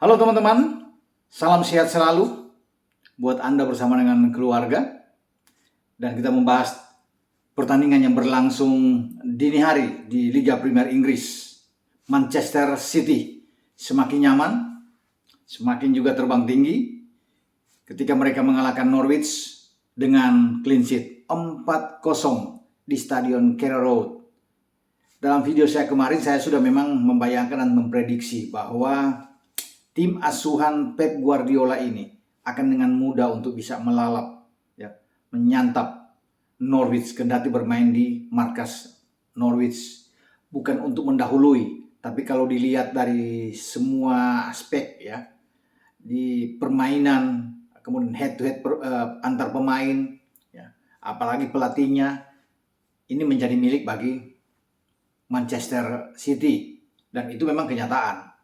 Halo teman-teman, salam sehat selalu buat Anda bersama dengan keluarga. Dan kita membahas pertandingan yang berlangsung dini hari di Liga Premier Inggris. Manchester City semakin nyaman, semakin juga terbang tinggi ketika mereka mengalahkan Norwich dengan clean sheet 4-0 di Stadion Carrow Road. Dalam video saya kemarin, saya sudah memang membayangkan dan memprediksi bahwa tim asuhan Pep Guardiola ini akan dengan mudah untuk bisa melalap, menyantap Norwich kendati bermain di markas Norwich. Bukan untuk mendahului, tapi kalau dilihat dari semua aspek di permainan, kemudian head to head antar pemain, apalagi pelatihnya, ini menjadi milik bagi Manchester City. Dan itu memang kenyataan.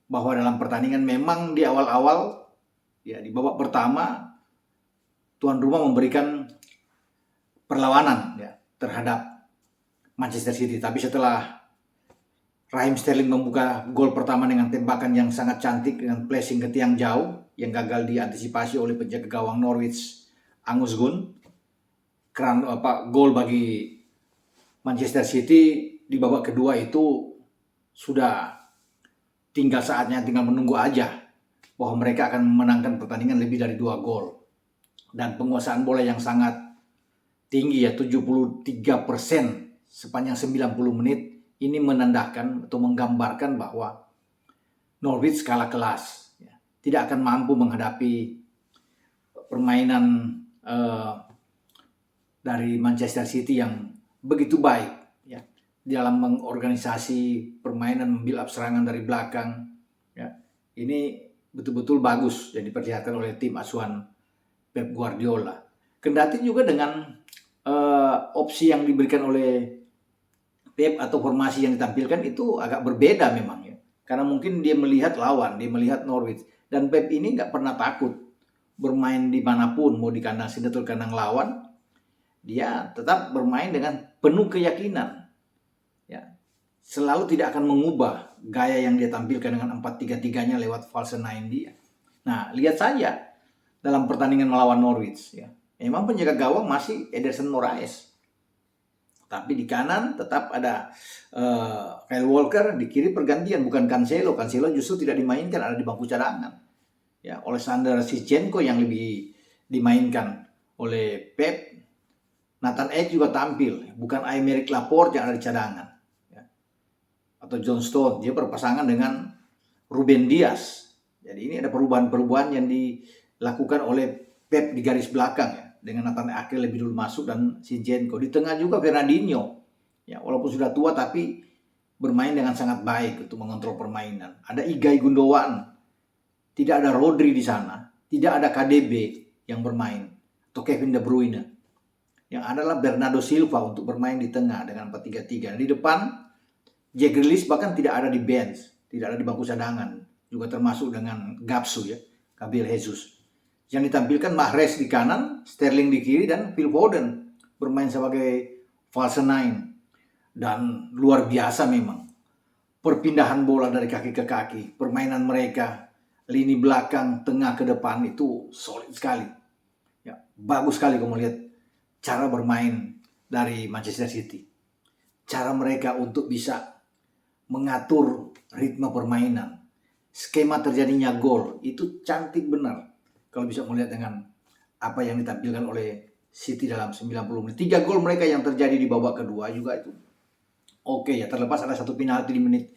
Bahwa dalam pertandingan memang di awal-awal, di babak pertama, tuan rumah memberikan perlawanan terhadap Manchester City. Tapi setelah Raheem Sterling membuka gol pertama dengan tembakan yang sangat cantik dengan placing ke tiang jauh yang gagal diantisipasi oleh penjaga gawang Norwich, Angus Gunn, gol bagi Manchester City di babak kedua itu sudah tinggal menunggu aja bahwa mereka akan memenangkan pertandingan lebih dari 2 gol. Dan penguasaan bola yang sangat tinggi 73% sepanjang 90 menit. Ini menandakan atau menggambarkan bahwa Norwich kalah kelas. Tidak akan mampu menghadapi permainan dari Manchester City yang begitu baik dalam mengorganisasi permainan, membuild up serangan dari belakang. Ini betul-betul bagus yang diperlihatkan oleh tim asuhan Pep Guardiola. Kendati juga dengan opsi yang diberikan oleh Pep atau formasi yang ditampilkan itu agak berbeda memang karena mungkin dia melihat lawan, dia melihat Norwich. Dan Pep ini nggak pernah takut bermain dimanapun, mau di kandang sini atau kandang lawan, dia tetap bermain dengan penuh keyakinan. Selalu tidak akan mengubah gaya yang dia tampilkan dengan 4-3-3-nya lewat false nine dia. Nah, lihat saja dalam pertandingan melawan Norwich. Memang penjaga gawang masih Ederson Moraes. Tapi di kanan tetap ada Kyle Walker, di kiri pergantian, bukan Cancelo. Cancelo justru tidak dimainkan, ada di bangku cadangan. Alexander Zinchenko yang lebih dimainkan oleh Pep. Nathan Ake juga tampil, bukan Aymeric Laporte yang ada di cadangan. Atau John Stones, dia berpasangan dengan Ruben Dias. Jadi ini ada perubahan-perubahan yang dilakukan oleh Pep di garis belakang dengan Nathan Ake lebih dulu masuk dan Zinchenko. Di tengah juga Fernandinho. Walaupun sudah tua tapi bermain dengan sangat baik untuk mengontrol permainan. Ada Ilkay Gundogan. Tidak ada Rodri di sana. Tidak ada KDB yang bermain atau Kevin De Bruyne. Yang adalah Bernardo Silva untuk bermain di tengah dengan 4-3-3. Di depan Jack Grealish bahkan tidak ada di bench, tidak ada di bangku cadangan, juga termasuk dengan Gapsu Gabriel Jesus. Yang ditampilkan Mahrez di kanan, Sterling di kiri, dan Phil Foden bermain sebagai false nine. Dan luar biasa memang perpindahan bola dari kaki ke kaki, permainan mereka, lini belakang, tengah ke depan itu solid sekali. Bagus sekali kamu lihat cara bermain dari Manchester City. Cara mereka untuk bisa mengatur ritme permainan, skema terjadinya gol itu cantik benar kalau bisa melihat dengan apa yang ditampilkan oleh City dalam 90 menit. 3 gol mereka yang terjadi di babak kedua juga itu oke terlepas ada satu penalti di menit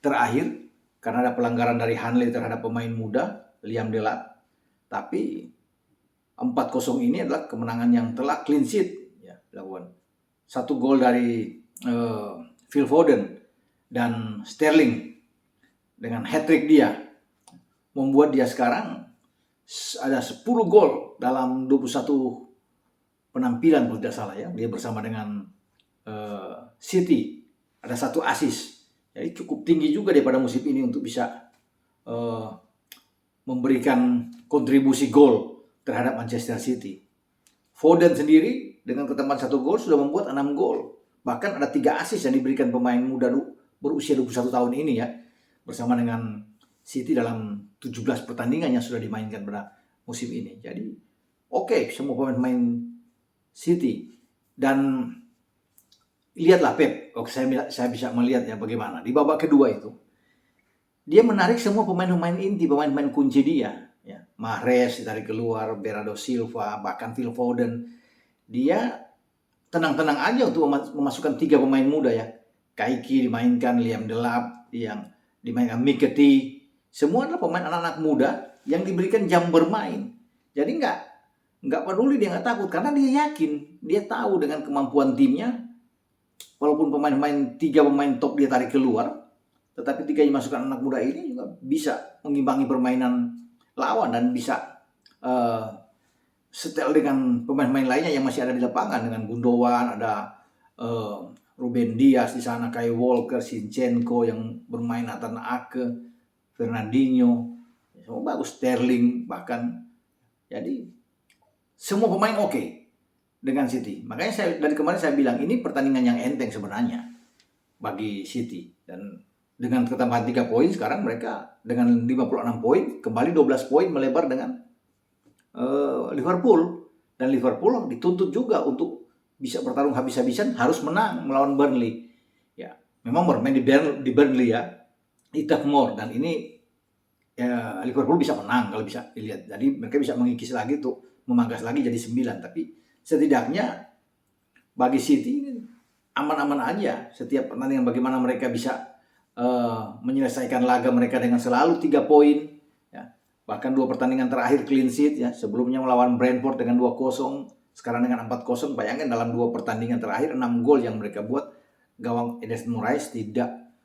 terakhir karena ada pelanggaran dari Hanley terhadap pemain muda Liam Delap. Tapi 4-0 ini adalah kemenangan yang telah clean sheet dilakukan. 1 gol dari Phil Foden dan Sterling dengan hat-trick dia membuat dia sekarang ada 10 gol dalam 21 penampilan kalau tidak salah dia bersama dengan City. Ada 1 assist. Jadi cukup tinggi juga daripada musim ini untuk bisa memberikan kontribusi gol terhadap Manchester City. Foden sendiri dengan ketambahan 1 gol sudah membuat 6 gol. Bahkan ada 3 assist yang diberikan pemain muda berusia 21 tahun ini bersama dengan City dalam 17 pertandingan yang sudah dimainkan pada musim ini. Jadi oke, semua pemain-pemain City. Dan lihatlah Pep, saya bisa melihat ya bagaimana. Di babak kedua itu, dia menarik semua pemain-pemain inti, pemain-pemain kunci dia. Ya. Mahrez ditarik keluar, Bernardo Silva, bahkan Phil Foden. Dia tenang-tenang aja untuk memasukkan 3 pemain muda ya. Kaiki dimainkan, Liam Delap, yang dimainkan Miketi. Semua adalah pemain anak-anak muda yang diberikan jam bermain. Jadi nggak peduli, dia nggak takut karena dia yakin, dia tahu dengan kemampuan timnya. Walaupun pemain-pemain 3 pemain top dia tarik keluar, tetapi 3 yang masukkan anak muda ini juga bisa mengimbangi permainan lawan dan bisa setel dengan pemain-pemain lainnya yang masih ada di lapangan, dengan Gundogan, ada Ruben Dias di sana, Kyle Walker, Zinchenko yang bermain, Nathan Ake, Fernandinho, semua bagus, Sterling bahkan. Jadi semua pemain oke dengan City. Makanya dari kemarin saya bilang ini pertandingan yang enteng sebenarnya bagi City. Dan dengan ketambahan 3 poin sekarang mereka dengan 56 poin kembali 12 poin melebar dengan Liverpool. Dan Liverpool dituntut juga untuk bisa bertarung habis-habisan, harus menang melawan Burnley. Ya, memang bermain di Burnley ya, it took more, dan ini ya, Liverpool bisa menang kalau bisa dilihat. Jadi mereka bisa mengikis lagi tuh, memangkas lagi jadi 9. Tapi setidaknya bagi City aman-aman aja setiap pertandingan, bagaimana mereka bisa menyelesaikan laga mereka dengan selalu 3 poin ya. Bahkan 2 pertandingan terakhir clean sheet ya, sebelumnya melawan Brentford dengan 2-0, sekarang dengan 4-0. Bayangkan dalam 2 pertandingan terakhir 6 gol yang mereka buat, gawang Ederson Moraes tidak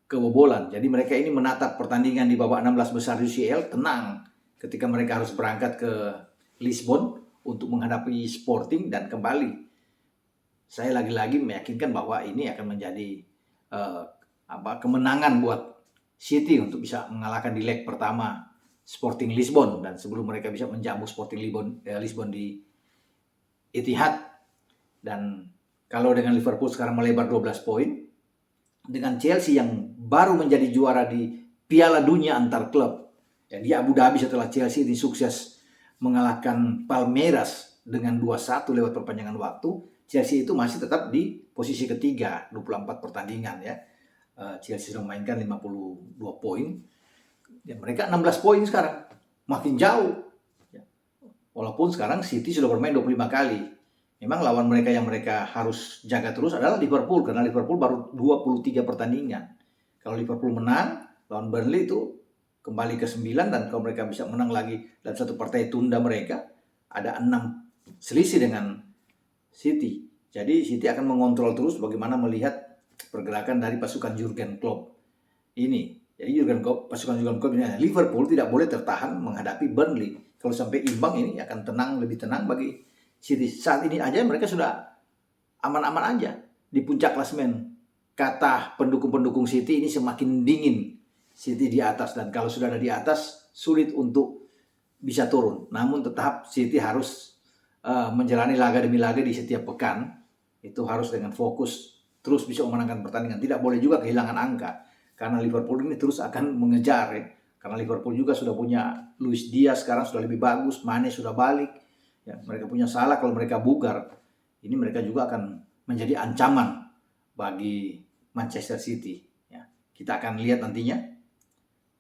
kebobolan. Jadi mereka ini menatap pertandingan di babak 16 besar UCL tenang ketika mereka harus berangkat ke Lisbon untuk menghadapi Sporting dan kembali. Saya lagi-lagi meyakinkan bahwa ini akan menjadi kemenangan buat City untuk bisa mengalahkan di leg pertama Sporting Lisbon, dan sebelum mereka bisa menjamu Sporting Lisbon di Etihad. Dan kalau dengan Liverpool sekarang melebar 12 poin, dengan Chelsea yang baru menjadi juara di Piala Dunia antar klub ya, di Abu Dhabi, setelah Chelsea ini sukses mengalahkan Palmeiras dengan 2-1 lewat perpanjangan waktu, Chelsea itu masih tetap di posisi ketiga, 24 pertandingan ya. Chelsea sudah memainkan 52 poin. Ya, mereka 16 poin sekarang, makin jauh. Ya. Walaupun sekarang City sudah bermain 25 kali. Memang lawan mereka yang mereka harus jaga terus adalah Liverpool, karena Liverpool baru 23 pertandingan. Kalau Liverpool menang, lawan Burnley itu kembali ke 9, dan kalau mereka bisa menang lagi dan satu partai tunda mereka, ada 6 selisih dengan City. Jadi City akan mengontrol terus bagaimana melihat pergerakan dari pasukan Jurgen Klopp ini. Jadi pasukan Jurgen Klopp ini, Liverpool tidak boleh tertahan menghadapi Burnley. Kalau sampai imbang ini akan lebih tenang bagi City. Saat ini aja mereka sudah aman-aman aja di puncak klasemen. Kata pendukung-pendukung City ini semakin dingin City di atas, dan kalau sudah ada di atas sulit untuk bisa turun. Namun tetap City harus menjalani laga demi laga di setiap pekan. Itu harus dengan fokus terus bisa memenangkan pertandingan. Tidak boleh juga kehilangan angka, karena Liverpool ini terus akan mengejar ya. Karena Liverpool juga sudah punya Luis Diaz, sekarang sudah lebih bagus, Mane sudah balik ya. Mereka punya Salah, kalau mereka bugar ini mereka juga akan menjadi ancaman bagi Manchester City ya. Kita akan lihat nantinya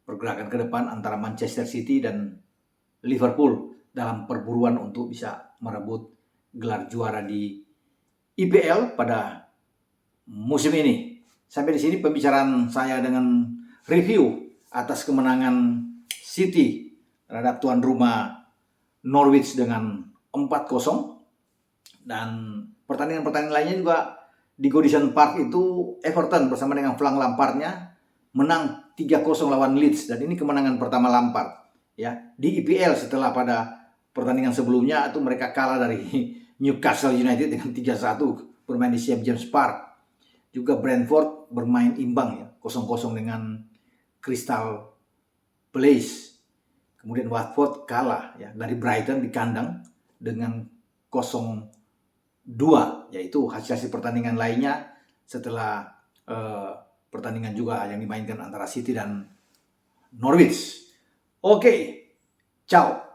pergerakan ke depan antara Manchester City dan Liverpool dalam perburuan untuk bisa merebut gelar juara di IPL pada musim ini. Sampai di sini pembicaraan saya dengan review atas kemenangan City terhadap tuan rumah Norwich dengan 4-0. Dan pertandingan-pertandingan lainnya juga di Goodison Park itu Everton bersama dengan Frank Lampardnya menang 3-0 lawan Leeds, dan ini kemenangan pertama Lampard ya di IPL setelah pada pertandingan sebelumnya itu mereka kalah dari Newcastle United dengan 3-1 bermain di St. James Park. Juga Brentford bermain imbang ya 0-0 dengan Crystal Palace. Kemudian Watford kalah ya dari Brighton di kandang dengan 0-2, yaitu hasil pertandingan lainnya setelah pertandingan juga yang dimainkan antara City dan Norwich. Oke, ciao.